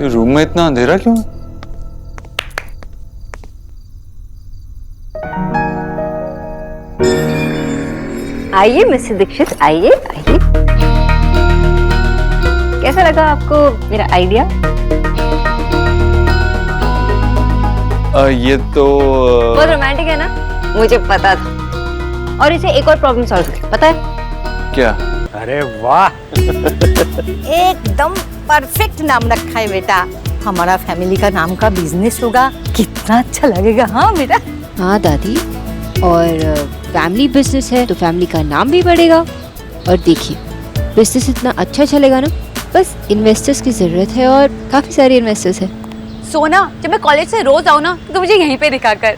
Room में इतना अंधेरा क्यों है? आइए मिस्टर दीक्षित, आइए आइए। कैसा लगा आपको मेरा आइडिया? ये तो बहुत रोमांटिक है ना, मुझे पता था। और इसे एक और प्रॉब्लम सॉल्व कर, पता है क्या? अरे वाह एकदम परफेक्ट नाम रखा है बेटा। हमारा फैमिली का नाम का बिजनेस होगा, कितना अच्छा लगेगा। हाँ बेटा। हाँ दादी, और फैमिली बिजनेस है तो फैमिली का नाम भी बढ़ेगा। और देखिए बिजनेस इतना अच्छा चलेगा ना, बस इन्वेस्टर्स की जरूरत है और काफी सारे इन्वेस्टर्स हैं। सोना, जब मैं कॉलेज से रोज आऊँ ना तो मुझे यहीं पे दिखा कर।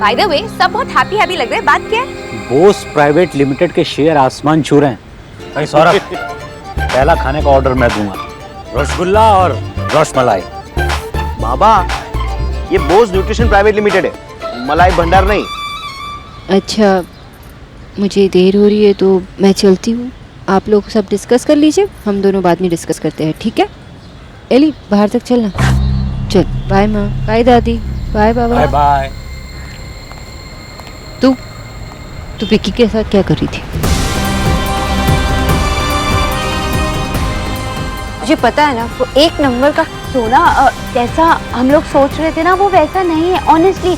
बाय द वे, सब बहुत हैप्पी हैप्पी लग रहे हैं, बात क्या है? बोस प्राइवेट लिमिटेड के शेयर आसमान छू रहे हैं। भाई सौरभ, पहला खाने का ऑर्डर मैं दूंगा, रसगुल्ला और रसमलाई। बाबा, ये बोस न्यूट्रिशन प्राइवेट लिमिटेड है, मलाई भंडार नहीं। अच्छा, मुझे देर हो रही है तो मैं चलती हूँ। आप लोग सब डिस्कस कर लीजिए, हम दोनों बाद में डिस्कस करते हैं, ठीक है? एली, बाहर तक चलना। चल, बाय माँ, बाय दादी, बाय बाबा। Bye bye. तू विक्की के साथ क्या कर रही थी? मुझे पता है ना, वो एक नंबर का सोना। जैसा हम लोग सोच रहे थे ना, वो वैसा नहीं है ऑनेस्टली।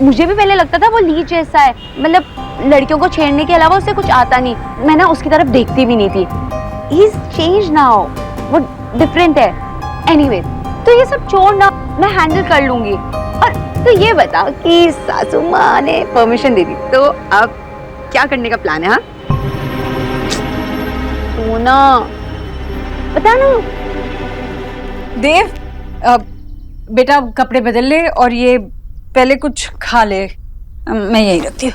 मुझे भी पहले लगता था वो लीच जैसा है, मतलब लड़कियों को छेड़ने के अलावा उसे कुछ आता नहीं। मैं ना उसकी तरफ देखती भी नहीं थी। ही इज चेंज्ड नाउ, वो डिफरेंट है। एनीवे, तो ये सब छोड़ ना, मैं हैंडल कर लूंगी। और तो ये बता कि सासू माँ ने परमिशन दे दी तो अब क्या करने का प्लान है? हाँ सोना, बता ना। देव, बेटा कपड़े बदल ले और ये पहले कुछ खा ले। मैं यही रखती हूँ।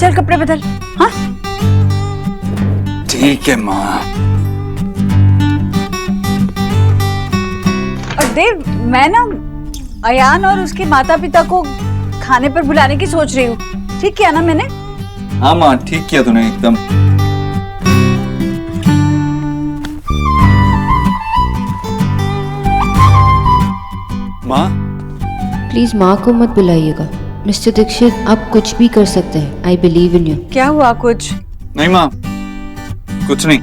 चल कपड़े बदल। हाँ ठीक है माँ। और देव, मैं ना अयान और उसके माता पिता को खाने पर बुलाने की सोच रही हूँ। ठीक किया ना मैंने? हाँ माँ, ठीक किया तूने एकदम। माँ, प्लीज माँ को मत बुलाइएगा। मिस्टर दीक्षित, आप कुछ भी कर सकते हैं। I believe in you. क्या हुआ? कुछ नहीं माँ, कुछ नहीं।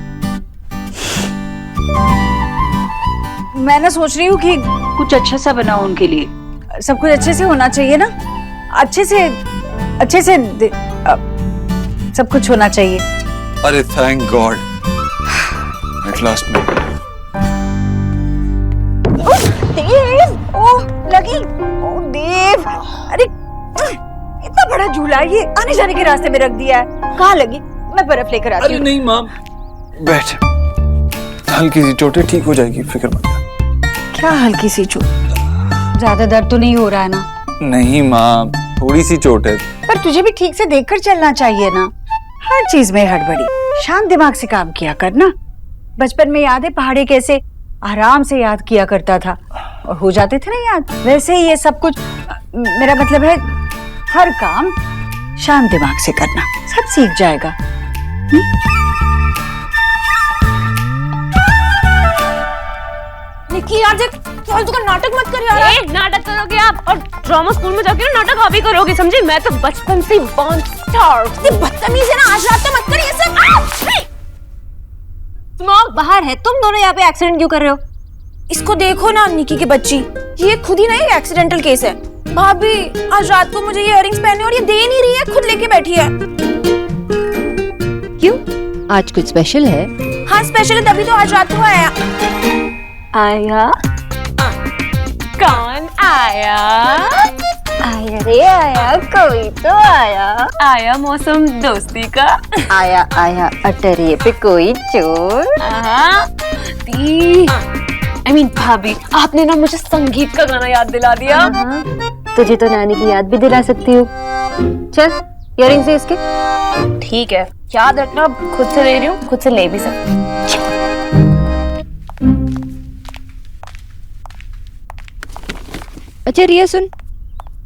मैं ना सोच रही हूँ कि कुछ अच्छा सा बनाओ उनके लिए। सब कुछ अच्छे से होना चाहिए ना, अच्छे से सब कुछ होना चाहिए। अरे थैंक गॉड, एट लास्ट में। देव, ओह लगी। ओह देव, अरे इतना बड़ा झूला ये आने जाने के रास्ते में रख दिया है। कहाँ लगी? मैं बर्फ लेकर आती हूँ। अरे नहीं माँ, बैठ। हल्की सी चोट है, ठीक हो जाएगी, फिक्र मत कर। क्या हल्की सी चोट? ज्यादा दर्द तो नहीं हो रहा है ना? नहीं माँ, थोड़ी सी चोट है। पर तुझे भी ठीक से देखकर चलना चाहिए ना। हर चीज में हड़बड़ी। शांत दिमाग से काम किया कर ना। बचपन में याद है पहाड़े कैसे आराम से याद किया करता था और हो जाते थे ना याद। वैसे ही ये सब कुछ, मेरा मतलब है हर काम शांत दिमाग से करना, सब सीख जाएगा। निकी यार, देख फालतू का नाटक मत कर यार। नाटक करोगे आप, और ड्रामा स्कूल में जाके ना नाटक आप ही करोगे, समझे? मैं तो बचपन से बॉर्न स्टार। बदतमीज है ना, आज रात तो मत कर ये सब। बाहर है, तुम दोनों यहाँ पे एक्सीडेंट क्यों कर रहे हो? इसको देखो ना, निकी की बच्ची, ये खुद ही ना एक एक्सीडेंटल केस है। भाभी, आज रात को मुझे ये इयररिंग्स पहने और ये दे नहीं रही है, खुद लेके बैठी है। क्यों, आज कुछ स्पेशल है? हाँ स्पेशल है, तभी तो आज रात को आया। आया? कौन आया? आया रे आया, कोई तो आया। आया मौसम दोस्ती का। आया आया अटरिये पे कोई चोर। I mean, भाभी, आपने ना मुझे संगीत का गाना याद दिला दिया। तुझे तो नानी की याद भी दिला सकती हूँ। चल इयररिंग्स दे इसके। ठीक है, याद रखना, खुद से ले रही हूँ, खुद से ले भी सकती। अच्छा रिया सुन,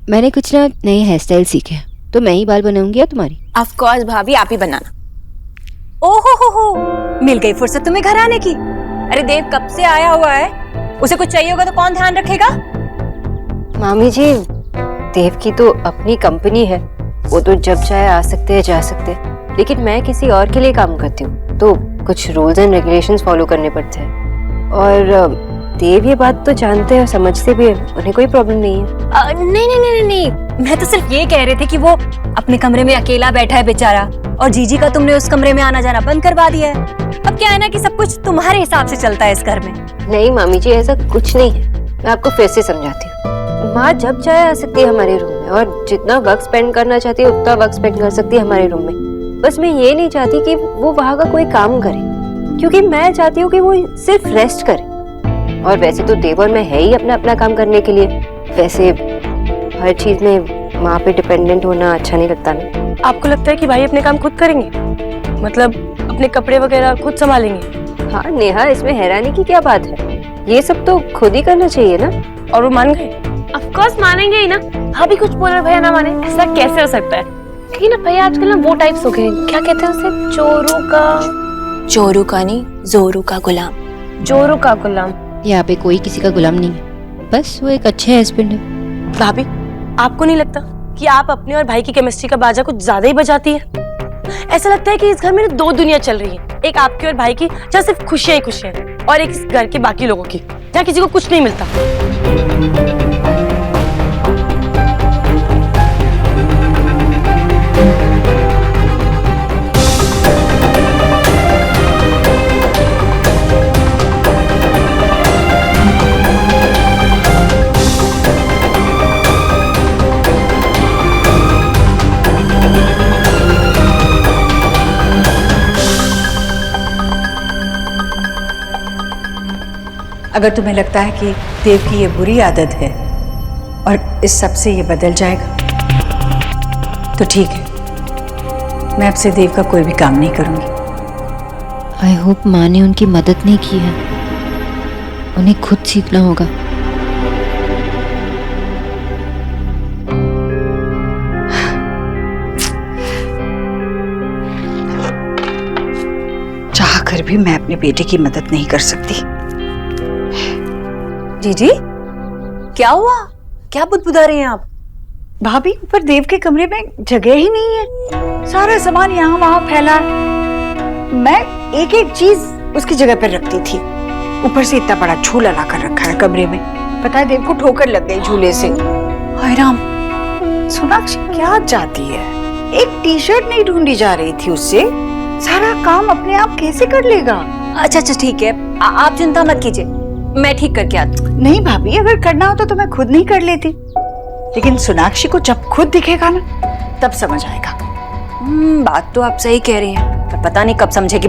मैंने कुछ ना नए हेयर स्टाइल सीखे हैं, तो मैं ही बाल बनाऊंगी या तुम्हारी? ऑफ कोर्स भाभी, आप ही बनाना। ओहो हो, मिल गई फुर्सत तुम्हें घर आने की। अरे देव कब से आया हुआ है, उसे कुछ चाहिए होगा तो कौन ध्यान रखेगा? मामी जी, देव की तो अपनी कंपनी है, वो तो जब चाहे आ सकते हैं जा सकते हैं, लेकिन मैं किसी और के लिए काम करती हूँ तो कुछ रूल्स एंड रेगुलेशंस फॉलो करने पड़ते हैं। और देव ये बात तो जानते हैं, समझते भी हैं, उन्हें कोई प्रॉब्लम नहीं है। नहीं, मैं तो सिर्फ ये कह रहे थे कि वो अपने कमरे में अकेला बैठा है बेचारा, और जीजी का तुमने उस कमरे में आना जाना बंद करवा दिया है। अब क्या है ना कि सब कुछ तुम्हारे हिसाब से चलता है इस घर में। नहीं मामी जी, ऐसा कुछ नहीं है, मैं आपको फिर से समझाती हूँ। माँ जब चाहे आ सकती है हमारे रूम में, और जितना वक्त स्पेंड करना चाहती है उतना वक्त स्पेंड कर सकती है हमारे रूम में। बस मैं ये नहीं चाहती कि वो वहाँ का कोई काम करे, क्योंकि मैं चाहती हूँ कि वो सिर्फ रेस्ट करे। और वैसे तो देव और मैं है ही अपना अपना काम करने के लिए। वैसे हर चीज में माँ पे डिपेंडेंट होना अच्छा नहीं लगता ना। आपको लगता है कि भाई अपने काम खुद करेंगे, मतलब अपने कपड़े वगैरह खुद संभालेंगे? हाँ नेहा, इसमें हैरानी की क्या बात है, ये सब तो खुद ही करना चाहिए ना। और वो मान गए? ऑफ कोर्स मानेंगे ही ना, भाभी कुछ बोल रहे भैया ना माने, ऐसा कैसे हो सकता है? क्योंकि ना भैया आजकल ना वो टाइप्स हो गए, क्या कहते हैं उसे, चोरू का नहीं, जोरू का गुलाम। जोरू का गुलाम। यहाँ पे कोई किसी का गुलाम नहीं है, बस वो एक अच्छे हस्बैंड है। भाभी आपको नहीं लगता कि आप अपने और भाई की केमिस्ट्री का बाजा कुछ ज्यादा ही बजाती है? ऐसा लगता है कि इस घर में दो दुनिया चल रही है, एक आपकी और भाई की जहाँ सिर्फ खुशियां ही खुशियां हैं, और एक इस घर के बाकी लोगों की जहाँ किसी को कुछ नहीं मिलता। अगर तुम्हें लगता है कि देव की ये बुरी आदत है और इस सब से ये बदल जाएगा तो ठीक है, मैं अब से देव का कोई भी काम नहीं करूंगी। आई होप माँ ने उनकी मदद नहीं की है, उन्हें खुद सीखना होगा। चाह कर भी मैं अपने बेटे की मदद नहीं कर सकती। जीजी क्या हुआ, क्या बुदबुदा रही हैं आप? भाभी, ऊपर देव के कमरे में जगह ही नहीं है, सारा सामान यहाँ वहाँ फैला है। मैं एक एक चीज उसकी जगह पर रखती थी, ऊपर से इतना बड़ा झूला लाकर रखा है कमरे में। पता है देव को ठोकर लग गई झूले से। हाय राम, सोनाक्षी क्या चाहती है? एक टी शर्ट नहीं ढूंढी जा रही थी उससे, सारा काम अपने आप कैसे कर लेगा? अच्छा ठीक है, आप चिंता मत कीजिए, मैं ठीक करके आती हूँ। नहीं भाभी, अगर करना होता तो मैं खुद नहीं कर लेती, लेकिन सोनाक्षी को जब खुद दिखेगा ना तब समझ आएगा। बात तो आप सही कह रही हैं, पर पता नहीं कब समझेगी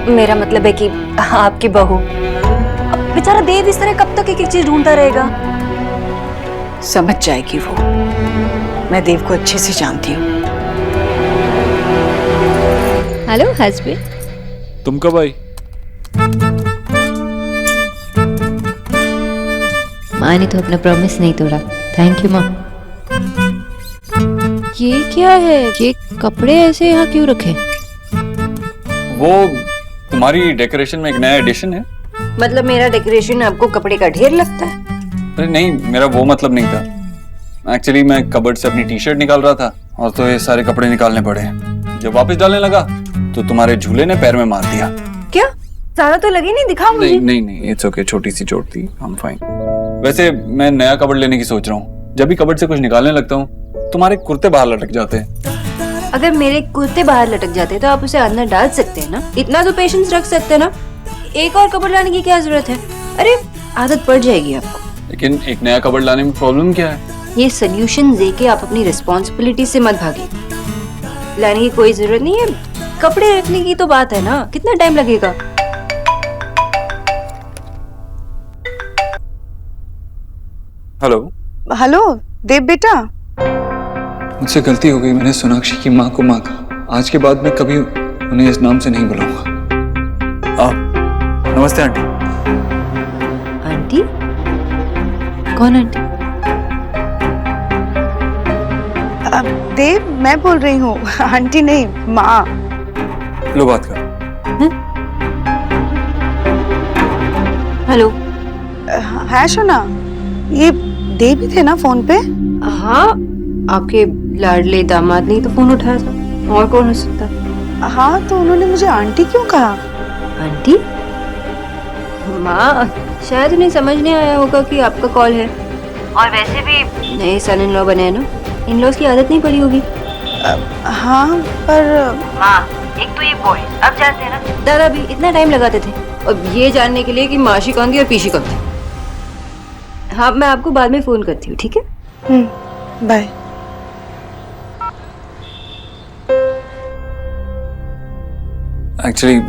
मेरा मतलब है कि आपकी बहू। बेचारा देव इस तरह कब तक एक एक चीज ढूंढता रहेगा? समझ जाएगी वो, मैं देव को अच्छे से जानती हूँ। Hello husband. तुम कब आई? माँ ने तो अपना प्रॉमिस नहीं तोड़ा। थैंक यू माँ। ये क्या है, ये कपड़े ऐसे यहाँ क्यों रखे? वो तुम्हारी डेकोरेशन में एक नया एडिशन है। मतलब मेरा डेकोरेशन आपको कपड़े का ढेर लगता है? अरे नहीं, मेरा वो मतलब नहीं था। एक्चुअली मैं कबर्ड से अपनी टी शर्ट निकाल रहा था और तो ये सारे कपड़े निकालने पड़े। जब वापस डालने लगा तो तुम्हारे झूले ने पैर में मार दिया। क्या? ज्यादा तो लगी नहीं, दिखाओ मुझे। नहीं, इट्स ओके, छोटी सी चोट थी, आई एम फाइन। वैसे मैं नया कबर्ड लेने की सोच रहा हूँ। जब भी कबर्ड से कुछ निकालने लगता हूँ तुम्हारे कुर्ते बाहर लटक जाते हैं। अगर मेरे कुर्ते बाहर लटक जाते तो आप उसे अंदर डाल सकते हैं ना, इतना तो पेशेंस रख सकते हैं ना। एक और कबर्ड लाने की क्या जरूरत है? अरे आदत पड़ जाएगी आपको। लेकिन एक नया कबर्ड लाने में प्रॉब्लम क्या है? ये सोल्यूशन देके आप अपनी रिस्पॉन्सिबिलिटी से मत भागिए। लाने की कोई जरूरत नहीं है, कपड़े रखने की तो बात है ना, कितना टाइम लगेगा? हेलो देव बेटा। मुझसे गलती हो गई, मैंने सोनाक्षी की माँ को माँ कहा। आज के बाद मैं कभी उन्हें इस नाम से नहीं बुलाऊंगा। नमस्ते आंटी। आंटी? कौन आंटी? देव मैं बोल रही हूँ, आंटी नहीं, माँ। लो बात कर। हेलो। है शोना, ये दे भी थे ना फोन पे? हाँ, आपके लाडले दामाद ने तो फोन उठाया था, और कौन हो सकता है? हाँ, तो उन्होंने मुझे आंटी क्यों कहा? आंटी? माँ, शायद उन्हें समझ नहीं आया होगा कि आपका कॉल है। और वैसे भी नए सन इन लॉ बने हैं ना, इन लॉज की आदत नहीं पड़ी होगी। हाँ, पर माँ, एक तो ये बॉय अब जानते हैं ना, दादा भी इतना टाइम लगाते थे और ये जानने के लिए कि माशी कौन थी और पीशी कौन थी। हाँ, मैं आपको बाद में फोन करती हूँ, ठीक है? बाय। एक्चुअली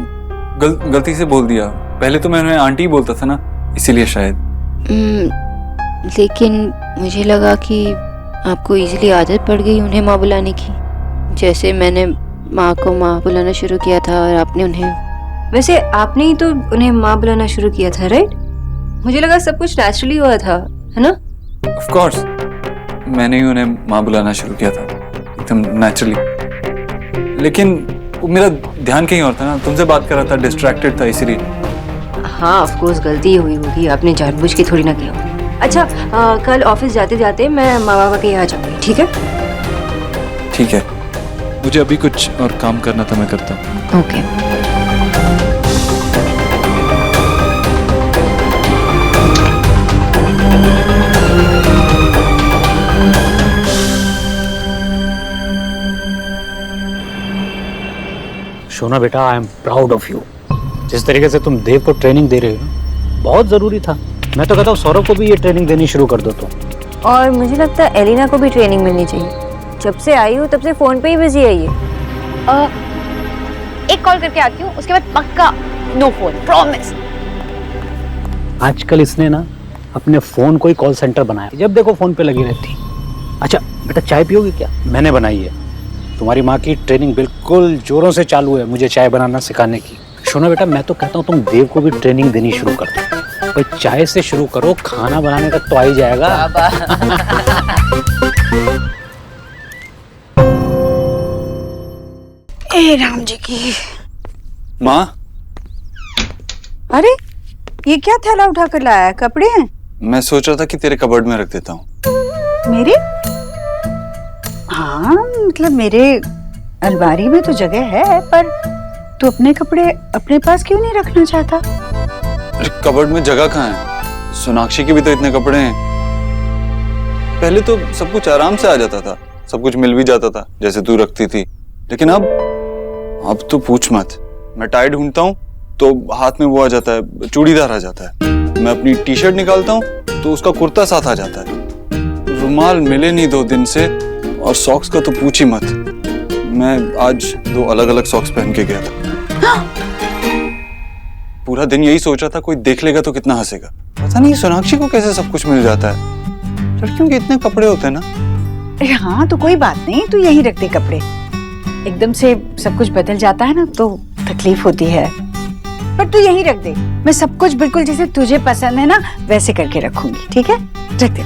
गलती से बोल दिया। पहले तो मैं उन्हें आंटी ही बोलता था ना, इसीलिए शायद। लेकिन मुझे लगा कि आपको इजीली आदत पड़ गई उन्हें माँ बुलाने की, जैसे मैंने माँ को माँ बुलाना शुरू किया था और आपने उन्हें। वैसे आपने ही तो उन्हें माँ बुलाना शुरू किया था, राइट? मुझे लगा सब कुछ नेचुरली हुआ था, है ना? ऑफ कोर्स, मैंने ही उन्हें माँ बुलाना शुरू किया था, एकदम नेचुरली। लेकिन मेरा ध्यान कहीं और था ना, तुमसे बात कर रहा था, डिस्ट्रैक्टेड था इसीलिए। हाँ, ऑफ कोर्स गलती हुई होगी, आपने जानबूझ के थोड़ी ना किया। अच्छा, कल ऑफिस जाते जाते मैं माँ बाबा के यहाँ जाऊँगी, ठीक है? ठीक है, मुझे अभी कुछ और काम करना था, मैं करता हूँ। ओके। शोना बेटा, I am proud of you. जिस तरीके से तुम देव को ट्रेनिंग दे रहे हो, बहुत जरूरी था। मैं तो कहता हूँ सौरभ को भी ये ट्रेनिंग देनी शुरू कर दो तुम। और मुझे लगता है एलिना को भी ट्रेनिंग मिलनी चाहिए। जब से आई हूँ तब से फोन पे ही बिजी है ये। एक कॉल करके आती हूँ, उसके बाद पक्का नो फोन, प्रॉमिस। आजकल इसने ना अपने फोन को ही कॉल सेंटर बनाया, जब देखो फोन पे लगी रहती। अच्छा बेटा, चाय पियोगी क्या? मैंने बनाई है। तुम्हारी माँ की ट्रेनिंग बिल्कुल जोरों से चालू है मुझे चाय बनाना सिखाने की। शोना बेटा, मैं तो कहता हूँ तुम देव को भी ट्रेनिंग देनी शुरू कर दो। भाई चाय से शुरू करो, खाना बनाने तक तो आ ही जाएगा। ए राम जी की। माँ, अरे ये क्या थैला उठा कर लाया है? कपड़े हैं? मैं सोच रहा था कि तेरे कबर्ड में रख देता हूँ। मेरे? हाँ, मतलब मेरे अलमारी में तो जगह है, पर तू अपने कपड़े अपने पास क्यों नहीं रखना चाहता? अरे कबर्ड में जगह कहाँ है? सोनाक्षी के भी तो इतने कपड़े हैं। पहले तो सब कुछ आराम से आ जाता था, सब कुछ मिल भी जाता था जैसे तू रखती थी। लेकिन अब तो पूछ मत। मैं टाई ढूंढता हूँ तो हाथ में वो आ जाता है, चूड़ीदार आ जाता है। मैं अपनी टी शर्ट निकालता हूँ तो उसका कुर्ता साथ आ जाता है। रुमाल मिले नहीं 2 दिन से, और सॉक्स का तो पूछ ही मत। मैं आज 2 अलग अलग सॉक्स पहन के गया था। पूरा दिन यही सोच रहा था कोई देख लेगा तो कितना हंसेगा। पता नहीं सोनाक्षी को कैसे सब कुछ मिल जाता है। लड़कियों के इतने कपड़े होते हैं ना। अरे हाँ, तो कोई बात नहीं, तू यहीं रख दे कपड़े। एकदम से सब कुछ बदल जाता है ना तो तकलीफ होती है, पर तू यहीं रख दे। मैं सब कुछ बिल्कुल जैसे तुझे पसंद है ना वैसे करके रखूंगी, ठीक है? रख दे।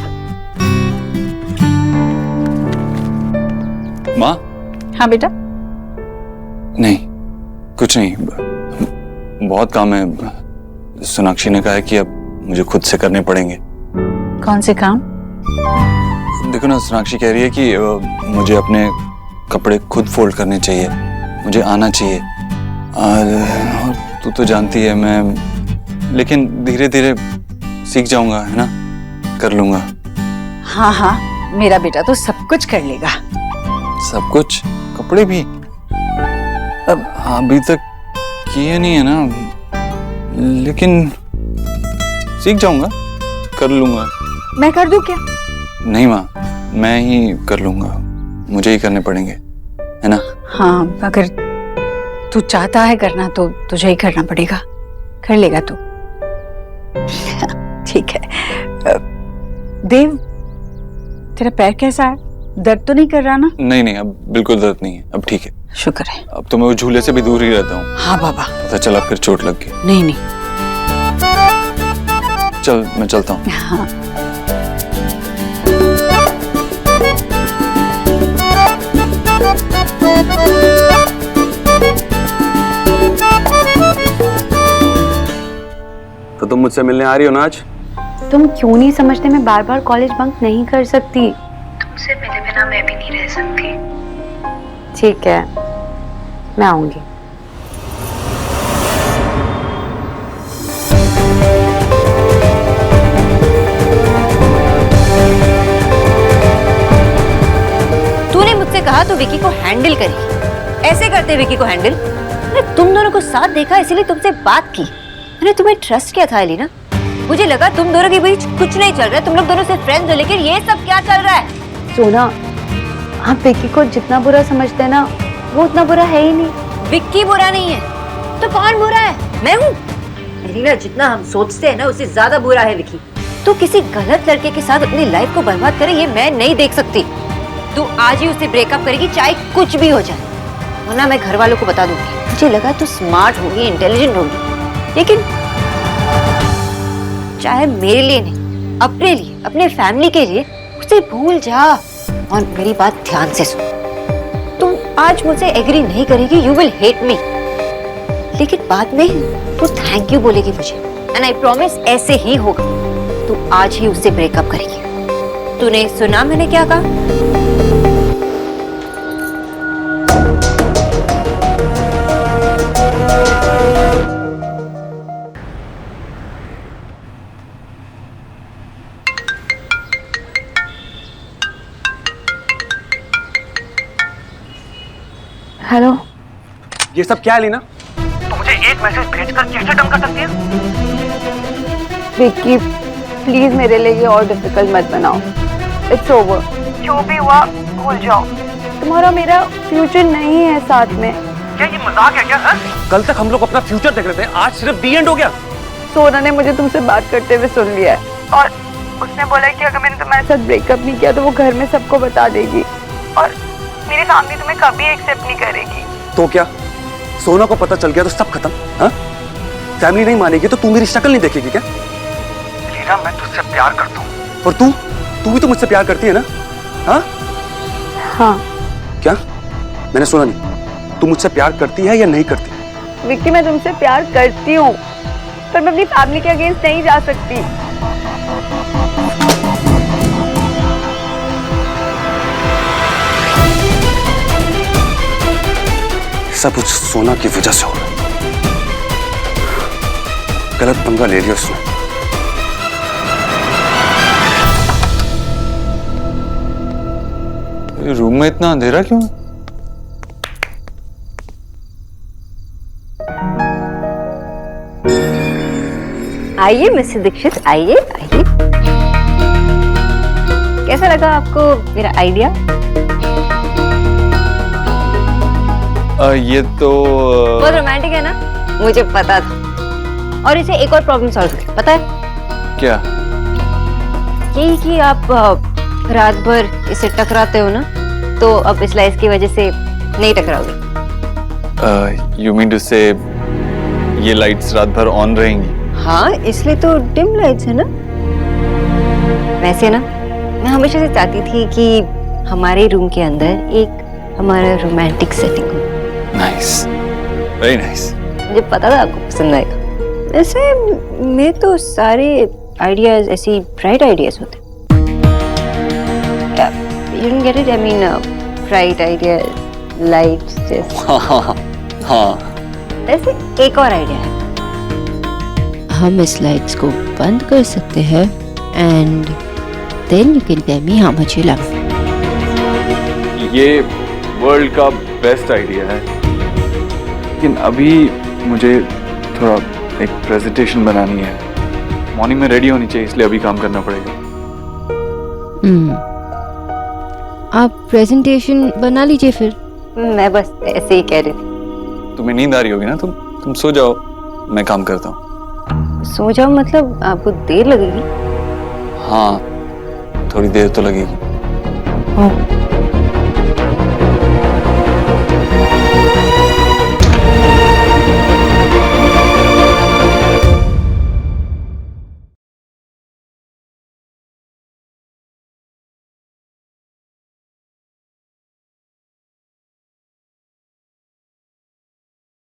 माँ? हाँ बेटा। नहीं, कुछ नहीं, बहुत काम है। सोनाक्षी ने कहा है कि अब मुझे खुद से करने पड़ेंगे। कौन से काम? देखो ना, सोनाक्षी कह रही है कि मुझे अपने कपड़े खुद फोल्ड करने चाहिए, मुझे आना चाहिए। और तू तो जानती है मैं, लेकिन धीरे धीरे सीख जाऊंगा, है ना, कर लूंगा। हाँ हाँ, मेरा बेटा तो सब कुछ कर लेगा। सब कुछ? कपड़े भी? अब अभी तक किए नहीं है ना, लेकिन सीख जाऊंगा, कर लूंगा। मैं कर दूं क्या? नहीं माँ, मैं ही कर लूंगा, मुझे ही करने पड़ेंगे, है ना? हाँ, अगर तू चाहता है करना तो तुझे ही करना पड़ेगा। कर लेगा तू। ठीक है। देव, तेरा पैर कैसा है? दर्द तो नहीं कर रहा ना? नहीं, अब बिल्कुल दर्द नहीं है, अब ठीक है। शुक्र है। अब तो मैं वो झूले से भी दूर ही रहता हूँ। हाँ बाबा। पता चला फिर चोट लग गई। नहीं। चल मैं चलता हूँ। हाँ। तो तुम मुझसे मिलने आ रही हो ना आज? तुम क्यों नहीं समझते, मैं बार बार कॉलेज बंक नहीं कर सकती। तुमसे मिले बिना मैं भी नहीं रह सकती। ठीक है, मैं आऊंगी। तूने मुझसे कहा तो विकी को हैंडल करेगी, ऐसे करते विकी को हैंडल। मैंने तुम दोनों को साथ देखा इसीलिए तुमसे बात की। मैंने तुम्हें ट्रस्ट किया था एलिना। मुझे लगा तुम दोनों के बीच कुछ नहीं चल रहा है, तुम लोग दोनों से फ्रेंड्स हो, लेकिन ये सब क्या चल रहा है? सोना, आप विक्की को जितना बुरा समझते हैं ना, वो उतना बुरा है ही नहीं। विक्की बुरा नहीं है तो कौन बुरा है? मैं हूँ। एलिना, जितना हम सोचते हैं ना उससे ज्यादा बुरा है विक्की। तू किसी गलत लड़के के साथ अपनी लाइफ को बर्बाद करे ये मैं नहीं देख सकती। तू आज ही उससे ब्रेकअप करेगी, चाहे कुछ भी हो जाए, वरना मैं घर वालों को बता दूंगी। मुझे लगा तू स्मार्ट होगी, इंटेलिजेंट होगी, लेकिन चाहे मेरे लिए नहीं, अपने लिए, अपने फैमिली के लिए, उसे भूल जा। और मेरी बात ध्यान से सुन, तुम आज मुझसे एग्री नहीं करेगी, यू विल हेट मी, लेकिन बाद में तू थैंक यू बोलेगी मुझे, एंड आई प्रॉमिस ऐसे ही होगा। तू आज ही उससे ब्रेकअप करेगी। तूने सुना मैंने क्या कहा? हेलो, ये सब क्या है लीना? तो मुझे एक मैसेज भेजकर कैसे डम कर सकती है? विक्की प्लीज मेरे लिए ये और डिफिकल्ट मत बनाओ। It's over. जो भी हुआ भूल जाओ। तुम्हारा मेरा फ्यूचर नहीं है साथ में। क्या ये मजाक है क्या? कल तक हम लोग अपना फ्यूचर देख रहे थे, आज सिर्फ दी एंड हो गया। सोना ने मुझे तुमसे बात करते हुए सुन लिया है और उसने बोला कि अगर मैंने तुम्हारे साथ ब्रेकअप नहीं किया तो वो घर में सबको बता देगी और मेरी फैमिली तुम्हें कभी एक्सेप्ट नहीं करेगी। तो क्या सोना को पता चल गया तो सब खत्म? हाँ, फैमिली नहीं मानेगी तो तू मेरी शक्ल नहीं देखेगी क्या? लीना, मैं तुझसे प्यार करता हूँ। और तू भी तो मुझसे प्यार करती है ना? हाँ हाँ। क्या? मैंने सुना नहीं। तू मुझसे प्यार करती है या नहीं करती? विक्की, मैं तुमसे प्यार करती हूँ पर मैं अपनी फैमिली के अगेंस्ट नहीं जा सकती। सब कुछ सोना की वजह से हो रहा है। गलत पंगा ले लिया उसने। रूम में इतना अंधेरा क्यों है? आइए मिस्टर दीक्षित, आइए आइए। कैसा लगा आपको मेरा आइडिया? ये तो बहुत रोमांटिक है ना? मुझे पता था। और इसे एक और प्रॉब्लम सॉल्व करें, पता है क्या? यही कि आप रात भर इसे टकराते हो ना, तो अब इस लाइट की वजह से नहीं टकराओगे। यू मीन टू से ये लाइट्स रात भर ऑन रहेंगी? हाँ, इसलिए तो डिम लाइट्स है ना। वैसे ना, मैं हमेशा से चाहती थी कि हमारे रूम के अंदर एक हमारा रोमांटिक सेटिंग हो। Nice, very nice. मुझे पता था आपको पसंद आएगा। वैसे मेरे तो सारे आइडियाज ऐसी ब्राइट आइडियाज होते। You don't get it? I mean, bright ideas, lights, just. हाँ। वैसे एक और आइडिया है। हम इस लाइट्स को बंद कर सकते हैं and then you can tell me how much you love me. ये वर्ल्ड का बेस्ट आइडिया है, लेकिन अभी मुझे थोड़ा एक प्रेजेंटेशन बनानी है। मॉर्निंग में रेडी होनी चाहिए, इसलिए अभी काम करना पड़ेगा। आप प्रेजेंटेशन बना लीजिए फिर। मैं बस ऐसे ही कह रही थी। तुम्हें नींद आ रही होगी ना, तुम सो जाओ, मैं काम करता हूँ। सो जाओ मतलब आपको देर लगेगी? हाँ, थोड़ी देर तो लगेगी। ओह